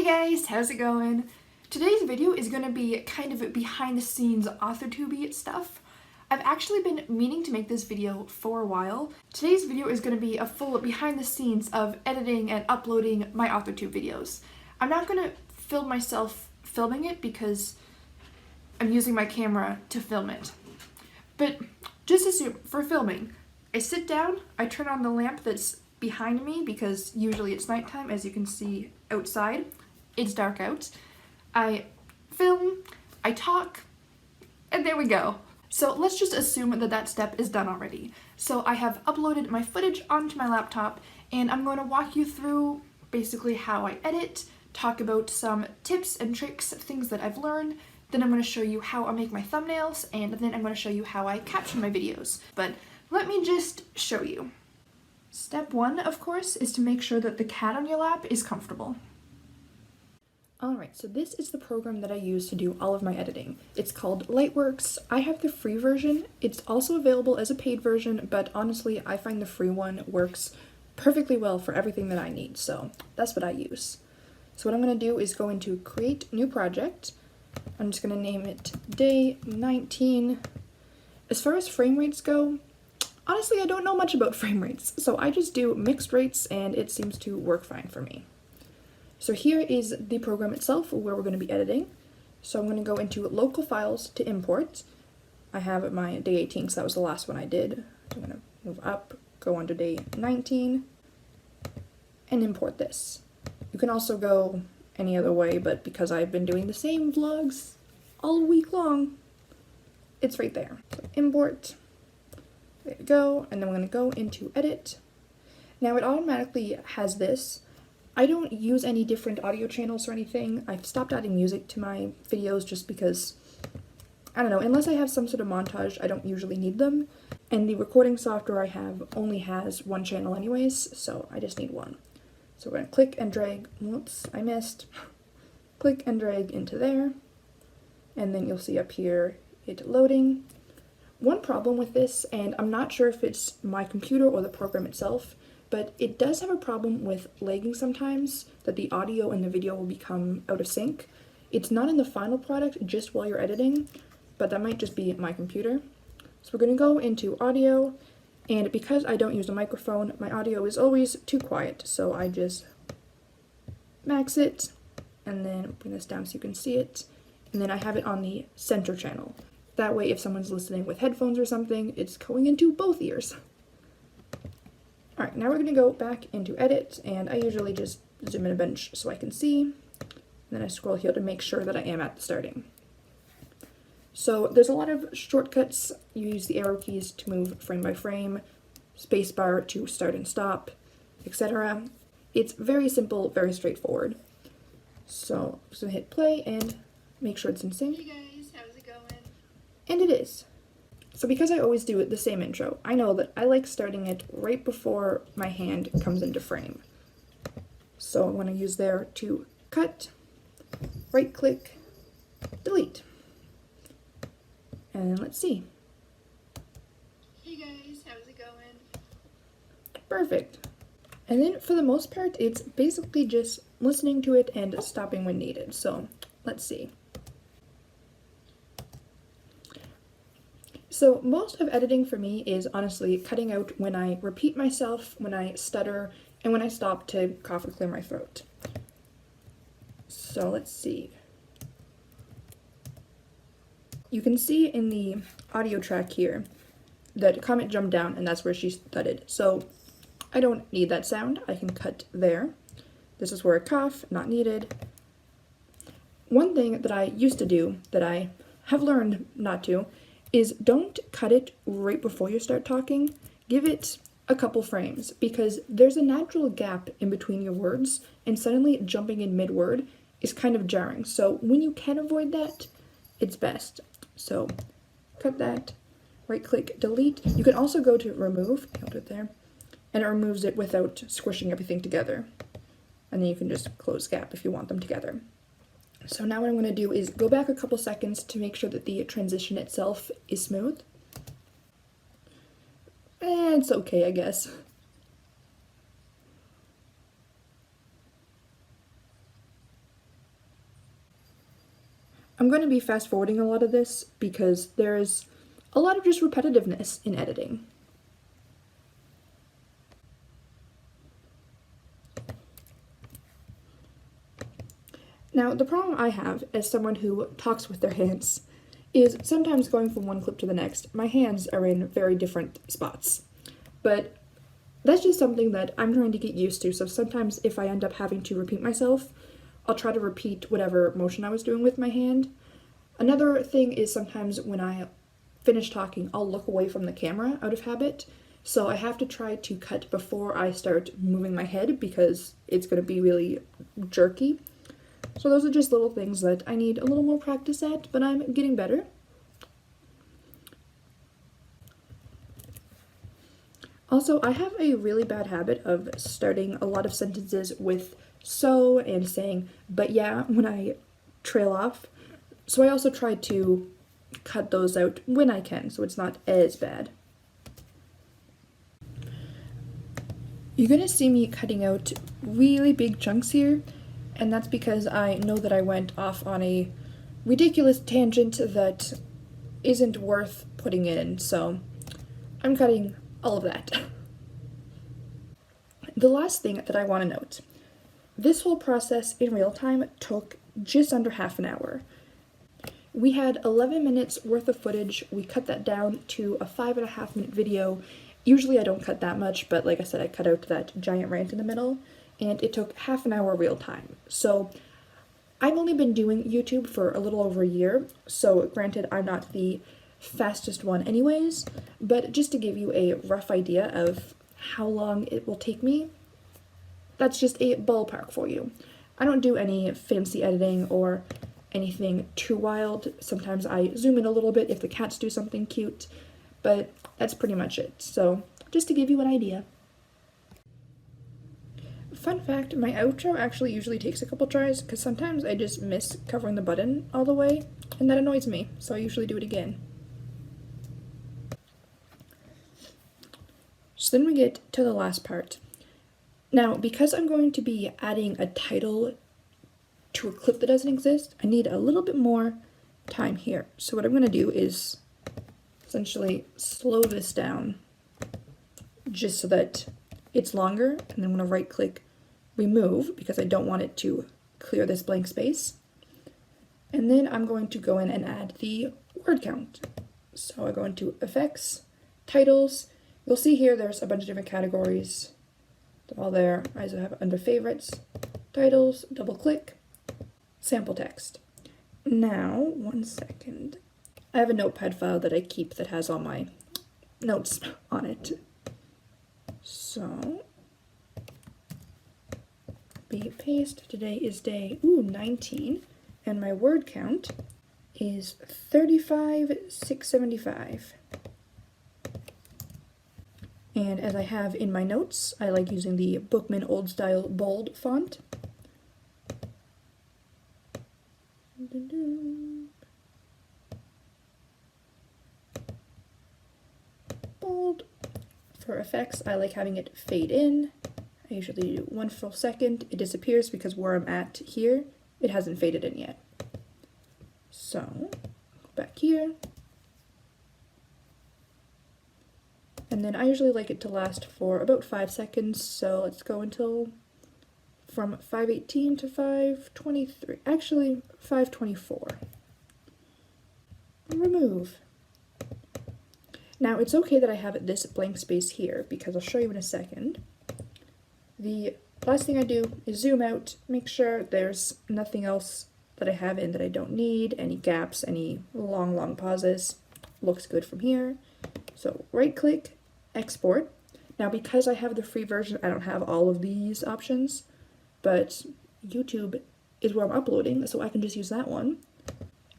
Hey guys, how's it going? Today's video is going to be kind of behind the scenes AuthorTube stuff. I've actually been meaning to make this video for a while. Today's video is going to be a full behind the scenes of editing and uploading my AuthorTube videos. I'm not going to film myself filming it because I'm using my camera to film it. But just assume, for filming, I sit down, I turn on the lamp that's behind me because usually it's nighttime, as you can see outside. It's dark out. I film, I talk, and there we go. So let's just assume that that step is done already. So I have uploaded my footage onto my laptop, and I'm going to walk you through basically how I edit, talk about some tips and tricks, things that I've learned. Then I'm going to show you how I make my thumbnails, and then I'm going to show you how I caption my videos. But let me just show you. Step one, of course, is to make sure that the cat on your lap is comfortable. Alright, so this is the program that I use to do all of my editing. It's called Lightworks. I have the free version. It's also available as a paid version, but honestly, I find the free one works perfectly well for everything that I need, so that's what I use. So what I'm going to do is go into Create New Project. I'm just going to name it Day 19. As far as frame rates go, honestly, I don't know much about frame rates, so I just do mixed rates and it seems to work fine for me. So here is the program itself where we're going to be editing. So I'm going to go into local files to import. I have my day 18 because that was the last one I did. I'm going to move up, go under day 19, and import this. You can also go any other way, but because I've been doing the same vlogs all week long, it's right there. So import, there we go, and then we're going to go into edit. Now it automatically has this. I don't use any different audio channels or anything. I've stopped adding music to my videos just because, I don't know, unless I have some sort of montage, I don't usually need them. And the recording software I have only has one channel anyways, so I just need one. So we're going to click and drag, whoops, I missed. Click and drag into there, and then you'll see up here it loading. One problem with this, and I'm not sure if it's my computer or the program itself, but it does have a problem with lagging sometimes, that the audio and the video will become out of sync. It's not in the final product, just while you're editing, but that might just be my computer. So we're going to go into audio, and because I don't use a microphone, my audio is always too quiet, so I just max it, and then bring this down so you can see it, and then I have it on the center channel. That way if someone's listening with headphones or something, it's going into both ears. Alright, now we're going to go back into edit, and I usually just zoom in a bunch so I can see, and then I scroll here to make sure that I am at the starting. So there's a lot of shortcuts. You use the arrow keys to move frame by frame, spacebar to start and stop, etc. It's very simple, very straightforward. So I'm just going to hit play and make sure it's in sync. Hey guys, how's it going? And it is. So because I always do the same intro, I know that I like starting it right before my hand comes into frame. So I'm going to use there to cut, right click, delete. And let's see. Hey guys, how's it going? Perfect. And then for the most part, it's basically just listening to it and stopping when needed. So let's see. So most of editing for me is honestly cutting out when I repeat myself, when I stutter, and when I stop to cough or clear my throat. So let's see. You can see in the audio track here that Comet jumped down and that's where she stuttered. So I don't need that sound. I can cut there. This is where I cough, not needed. One thing that I used to do that I have learned not to is don't cut it right before you start talking. Give it a couple frames because there's a natural gap in between your words and suddenly jumping in mid-word is kind of jarring. So when you can avoid that, it's best. So cut that, right click, delete. You can also go to remove, I'll do it there, and it removes it without squishing everything together. And then you can just close gap if you want them together. So now what I'm going to do is go back a couple seconds to make sure that the transition itself is smooth. It's okay, I guess. I'm going to be fast forwarding a lot of this because there's a lot of just repetitiveness in editing. Now, the problem I have as someone who talks with their hands is sometimes going from one clip to the next, my hands are in very different spots. But that's just something that I'm trying to get used to, so sometimes if I end up having to repeat myself, I'll try to repeat whatever motion I was doing with my hand. Another thing is sometimes when I finish talking, I'll look away from the camera out of habit, so I have to try to cut before I start moving my head because it's going to be really jerky. So those are just little things that I need a little more practice at, but I'm getting better. Also, I have a really bad habit of starting a lot of sentences with so and saying but yeah when I trail off. So I also try to cut those out when I can, so it's not as bad. You're gonna see me cutting out really big chunks here, and that's because I know that I went off on a ridiculous tangent that isn't worth putting in, so I'm cutting all of that. The last thing that I want to note, this whole process in real time took just under half an hour. We had 11 minutes worth of footage. We cut that down to a 5.5 minute video. Usually I don't cut that much, but like I said, I cut out that giant rant in the middle, and it took half an hour real time. So I've only been doing YouTube for a little over a year, so granted I'm not the fastest one anyways, but just to give you a rough idea of how long it will take me, that's just a ballpark for you. I don't do any fancy editing or anything too wild. Sometimes I zoom in a little bit if the cats do something cute, but that's pretty much it. So just to give you an idea. Fun fact, my outro actually usually takes a couple tries because sometimes I just miss covering the button all the way, and that annoys me, so I usually do it again. So then we get to the last part. Now, because I'm going to be adding a title to a clip that doesn't exist, I need a little bit more time here. So what I'm going to do is essentially slow this down just so that it's longer, and then I'm going to right click remove because I don't want it to clear this blank space. And then I'm going to go in and add the word count. So I go into effects, titles. You'll see here there's a bunch of different categories. They're all there. I also have under favorites, titles, double click, sample text. Now, one second. I have a notepad file that I keep that has all my notes on it. So, paste. Today is day 19, and my word count is 35,675. And as I have in my notes, I like using the Bookman Old Style bold font. Bold. For effects, I like having it fade in. I usually do 1 full second. It disappears because where I'm at here, it hasn't faded in yet. So, back here. And then I usually like it to last for about 5 seconds, so let's go until from 5:18 to 5:23. Actually, 5:24. Remove. Now, it's okay that I have this blank space here, because I'll show you in a second. The last thing I do is zoom out, make sure there's nothing else that I have in that I don't need, any gaps, any long pauses. Looks good from here. So right click, export. Now because I have the free version, I don't have all of these options, but YouTube is where I'm uploading, so I can just use that one.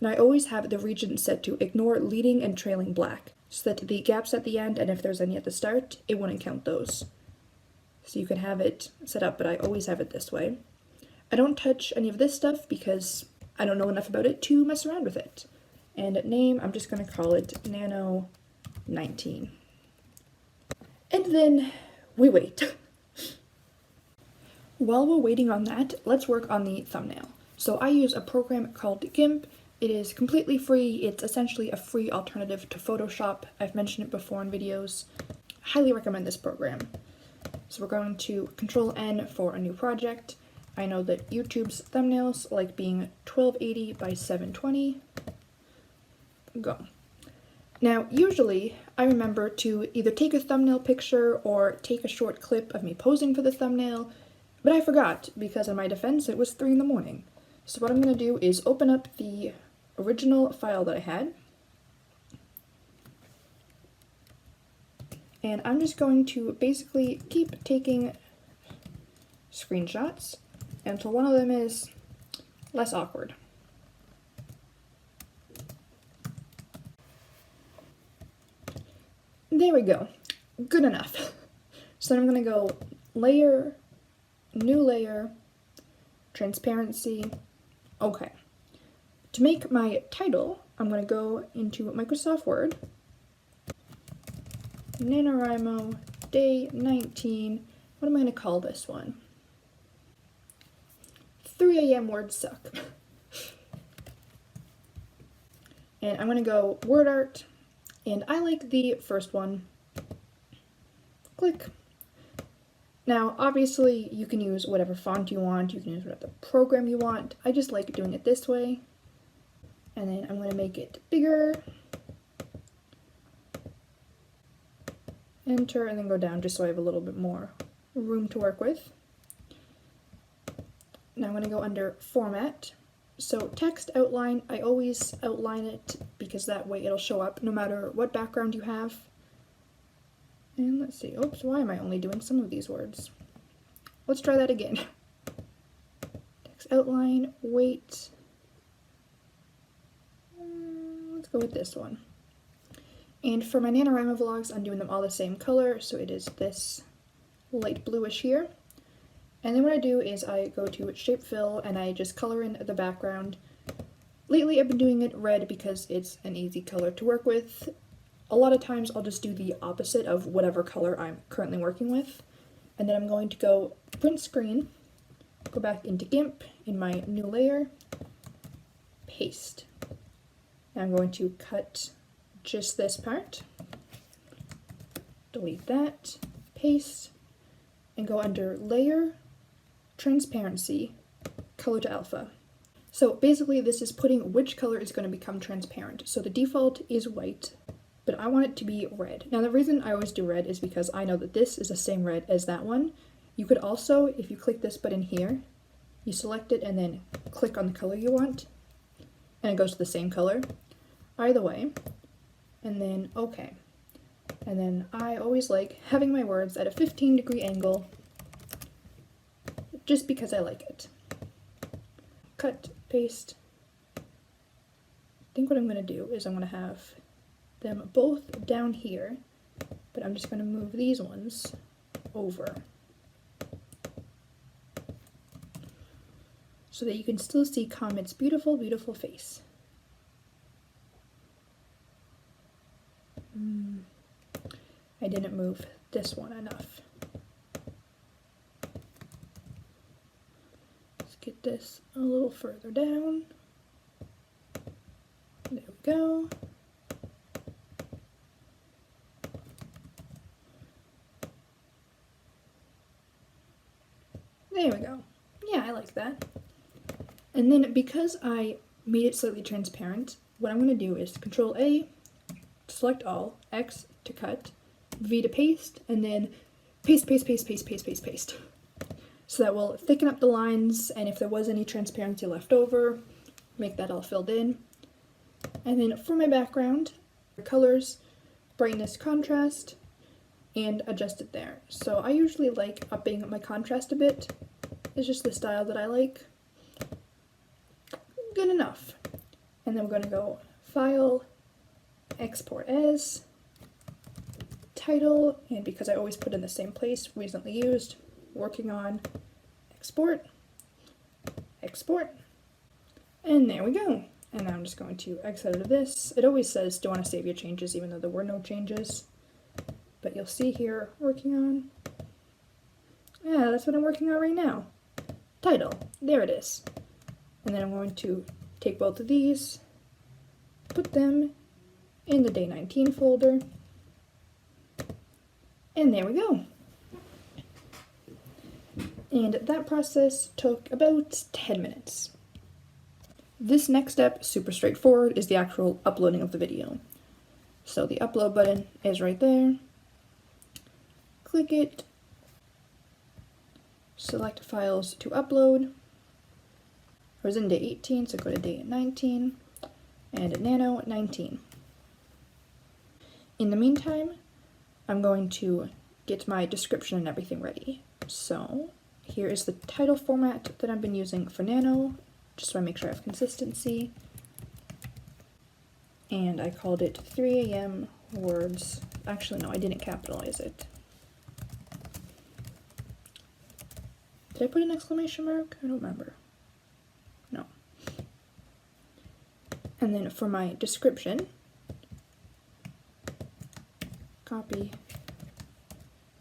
And I always have the region set to ignore leading and trailing black, so that the gaps at the end, and if there's any at the start, it wouldn't count those. So you can have it set up, but I always have it this way. I don't touch any of this stuff because I don't know enough about it to mess around with it. And name, I'm just going to call it Nano19. And then we wait. While we're waiting on that, let's work on the thumbnail. So I use a program called GIMP. It is completely free. It's essentially a free alternative to Photoshop. I've mentioned it before in videos. Highly recommend this program. So we're going to Control N for a new project. I know that YouTube's thumbnails like being 1280 by 720. Go. Now, usually I remember to either take a thumbnail picture or take a short clip of me posing for the thumbnail, but I forgot because in my defense it was 3 in the morning. So what I'm going to do is open up the original file that I had. And I'm just going to basically keep taking screenshots until one of them is less awkward. There we go. Good enough. So then I'm going to go layer, new layer, transparency. Okay. To make my title, I'm going to go into Microsoft Word, Nanowrimo, day 19. What am I going to call this one? 3 a.m. words suck. And I'm going to go word art, and I like the first one. Click. Now, obviously, you can use whatever font you want, you can use whatever program you want. I just like doing it this way. And then I'm going to make it bigger. Enter, and then go down just so I have a little bit more room to work with. Now I'm going to go under Format. So text outline, I always outline it because that way it'll show up no matter what background you have. And let's see, oops, why am I only doing some of these words? Let's try that again. Text outline, weight. Let's go with this one. And for my NaNoWrimo vlogs, I'm doing them all the same color, so it is this light bluish here. And then what I do is I go to Shape Fill and I just color in the background. Lately I've been doing it red because it's an easy color to work with. A lot of times I'll just do the opposite of whatever color I'm currently working with. And then I'm going to go Print Screen, go back into GIMP in my new layer, paste. Now I'm going to cut just this part, delete that, paste, and go under Layer, Transparency, Color to Alpha. So basically this is putting which color is going to become transparent. So the default is white, but I want it to be red. Now the reason I always do red is because I know that this is the same red as that one. You could also, if you click this button here, you select it and then click on the color you want, and it goes to the same color. Either way. And then OK. And then I always like having my words at a 15-degree angle just because I like it. Cut, paste. I think what I'm going to do is I'm going to have them both down here, but I'm just going to move these ones over so that you can still see Comet's beautiful, beautiful face. I didn't move this one enough. Let's get this a little further down. There we go. There we go. Yeah, I like that. And then because I made it slightly transparent, what I'm going to do is Control A, select all, X to cut, V to paste, and then paste, paste, paste, paste, paste, paste, paste. So that will thicken up the lines, and if there was any transparency left over, make that all filled in. And then for my background, colors, brightness, contrast, and adjust it there. So I usually like upping my contrast a bit. It's just the style that I like. Good enough. And then we're going to go File, Export As, Title, and because I always put in the same place, recently used, working on, Export, Export, and there we go. And now I'm just going to exit out of this. It always says, do you want to save your changes, even though there were no changes. But you'll see here, working on, yeah, that's what I'm working on right now. Title, there it is. And then I'm going to take both of these, put them in the day 19 folder, and there we go. And that process took about 10 minutes. This next step, super straightforward, is the actual uploading of the video. So the upload button is right there. Click it, select files to upload. I was in day 18, so go to day 19, and Nano 19. In the meantime, I'm going to get my description and everything ready. So here is the title format that I've been using for Nano, just so I make sure I have consistency. And I called it 3 a.m. words. Actually, no, I didn't capitalize it. Did I put an exclamation mark? I don't remember. No. And then for my description, copy,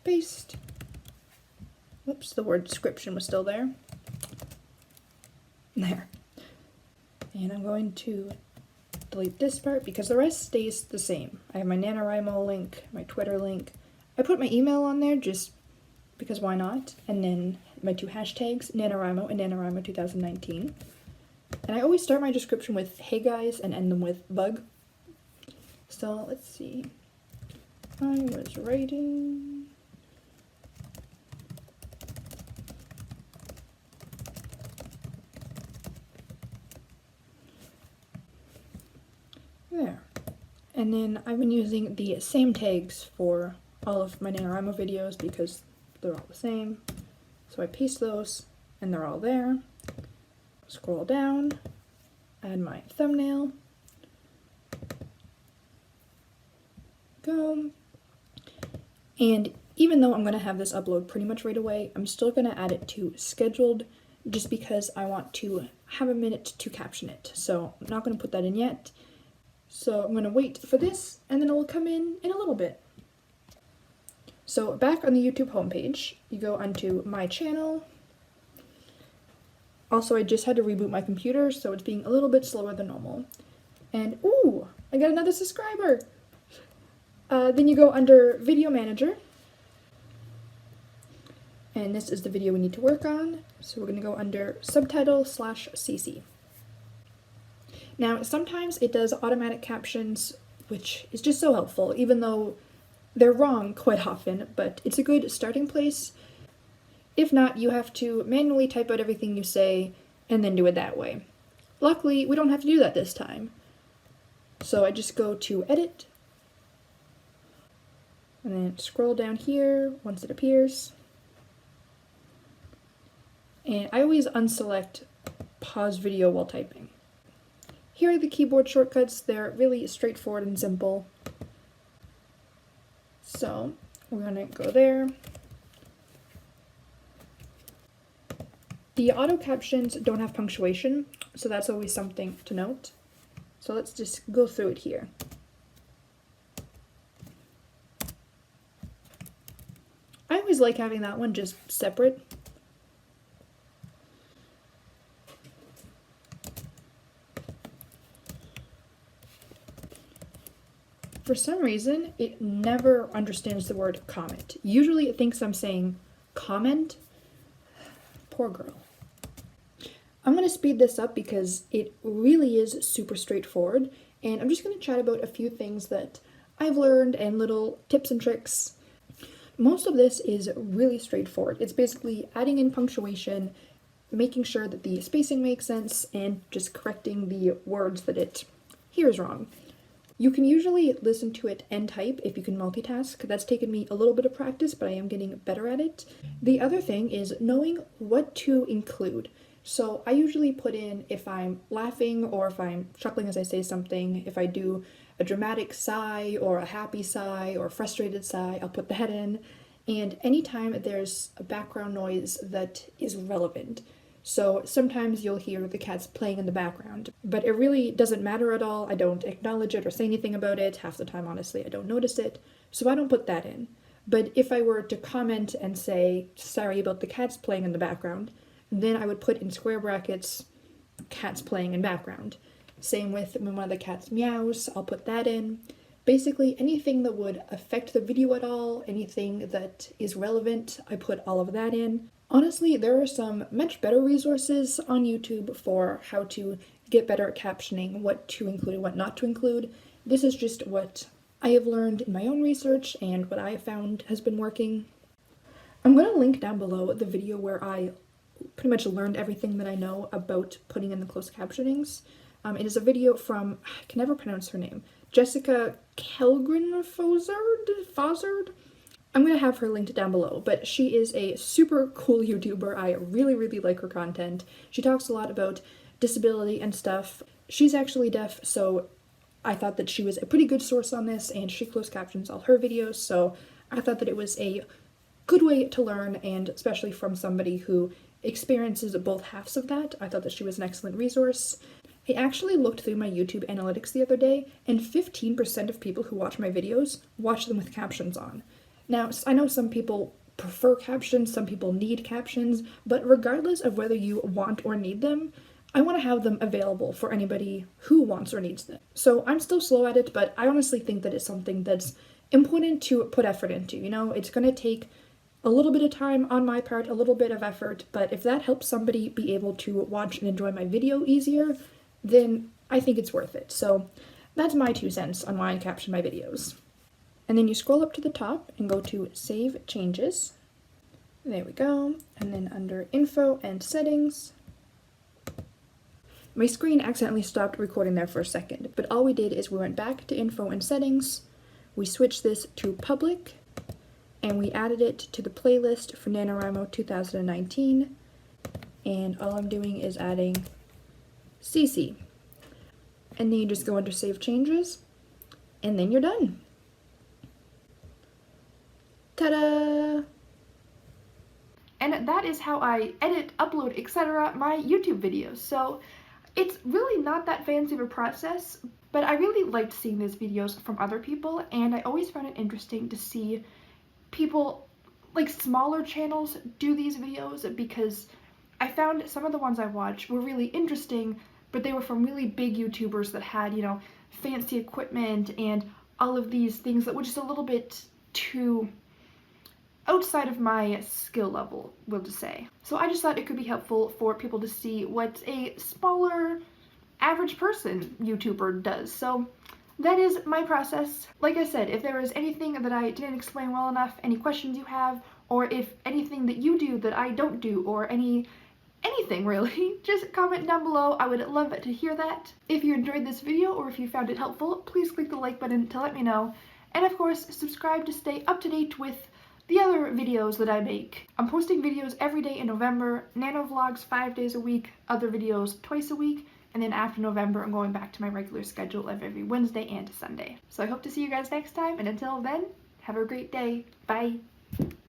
paste. Oops, the word description was still there. There. And I'm going to delete this part because the rest stays the same. I have my Nanowrimo link, my Twitter link. I put my email on there just because why not? And then my 2 hashtags, Nanowrimo and Nanowrimo 2019. And I always start my description with "Hey guys" and end them with "bug." So let's see. I was writing. There. And then I've been using the same tags for all of my Nanowrimo videos because they're all the same. So I paste those and they're all there. Scroll down, add my thumbnail, go. And even though I'm going to have this upload pretty much right away, I'm still going to add it to scheduled just because I want to have a minute to caption it. So I'm not going to put that in yet. So I'm going to wait for this and then it will come in a little bit. So back on the YouTube homepage, you go onto my channel. Also, I just had to reboot my computer, so it's being a little bit slower than normal. And ooh, I got another subscriber! Then you go under Video Manager. And this is the video we need to work on. So we're going to go under subtitle/CC. Now, sometimes it does automatic captions, which is just so helpful, even though they're wrong quite often, but it's a good starting place. If not, you have to manually type out everything you say and then do it that way. Luckily, we don't have to do that this time. So I just go to Edit, and then scroll down here once it appears. And I always unselect pause video while typing. Here are the keyboard shortcuts. They're really straightforward and simple. So we're gonna go there. The auto captions don't have punctuation, so that's always something to note. So let's just go through it here. I always like having that one just separate. For some reason, it never understands the word comment. Usually it thinks I'm saying comment. Poor girl. I'm going to speed this up because it really is super straightforward, and I'm just going to chat about a few things that I've learned and little tips and tricks. Most of this is really straightforward. It's basically adding in punctuation, making sure that the spacing makes sense, and just correcting the words that it hears wrong. You can usually listen to it and type if you can multitask. That's taken me a little bit of practice, but I am getting better at it. The other thing is knowing what to include. So I usually put in if I'm laughing or if I'm chuckling as I say something. If I do a dramatic sigh or a happy sigh or a frustrated sigh, I'll put that in. And anytime there's a background noise that is relevant. So sometimes you'll hear the cats playing in the background, but it really doesn't matter at all. I don't acknowledge it or say anything about it. Half the time, honestly, I don't notice it. So I don't put that in. But if I were to comment and say, sorry about the cats playing in the background, then I would put in square brackets, cats playing in background. Same with when one of the cats meows, I'll put that in. Basically anything that would affect the video at all, anything that is relevant, I put all of that in. Honestly, there are some much better resources on YouTube for how to get better at captioning, what to include and what not to include. This is just what I have learned in my own research and what I have found has been working. I'm going to link down below the video where I pretty much learned everything that I know about putting in the closed captionings. It is a video from, I can never pronounce her name, Jessica Kellgren-Fozard? I'm going to have her linked down below, but she is a super cool YouTuber. I really, really like her content. She talks a lot about disability and stuff. She's actually deaf, so I thought that she was a pretty good source on this, and she closed captions all her videos, so I thought that it was a good way to learn, and especially from somebody who experiences both halves of that, I thought that she was an excellent resource. I actually looked through my YouTube analytics the other day, and 15% of people who watch my videos watch them with captions on. Now, I know some people prefer captions, some people need captions, but regardless of whether you want or need them, I want to have them available for anybody who wants or needs them. So I'm still slow at it, but I honestly think that it's something that's important to put effort into. You know, it's going to take a little bit of time on my part, a little bit of effort, but if that helps somebody be able to watch and enjoy my video easier, then I think it's worth it. So that's my 2 cents on why I caption my videos. And then you scroll up to the top and go to Save Changes. There we go. And then under Info and Settings, my screen accidentally stopped recording there for a second, but all we did is we went back to Info and Settings, we switched this to Public, and we added it to the playlist for Nanowrimo 2019, and all I'm doing is adding CC. And then you just go under Save Changes, and then you're done. Ta-da! And that is how I edit, upload, etc. my YouTube videos. So it's really not that fancy of a process, but I really liked seeing these videos from other people, and I always found it interesting to see people, like smaller channels, do these videos, because I found some of the ones I watched were really interesting, but they were from really big YouTubers that had, you know, fancy equipment and all of these things that were just a little bit too outside of my skill level, we'll just say. So I just thought it could be helpful for people to see what a smaller, average person YouTuber does. So that is my process. Like I said, if there is anything that I didn't explain well enough, any questions you have, or if anything that you do that I don't do, or anything really, just comment down below. I would love to hear that. If you enjoyed this video or if you found it helpful, please click the like button to let me know. And of course, subscribe to stay up to date with the other videos that I make. I'm posting videos every day in November, nano vlogs 5 days a week, other videos twice a week, and then after November I'm going back to my regular schedule of every Wednesday and Sunday. So I hope to see you guys next time, and until then, have a great day. Bye!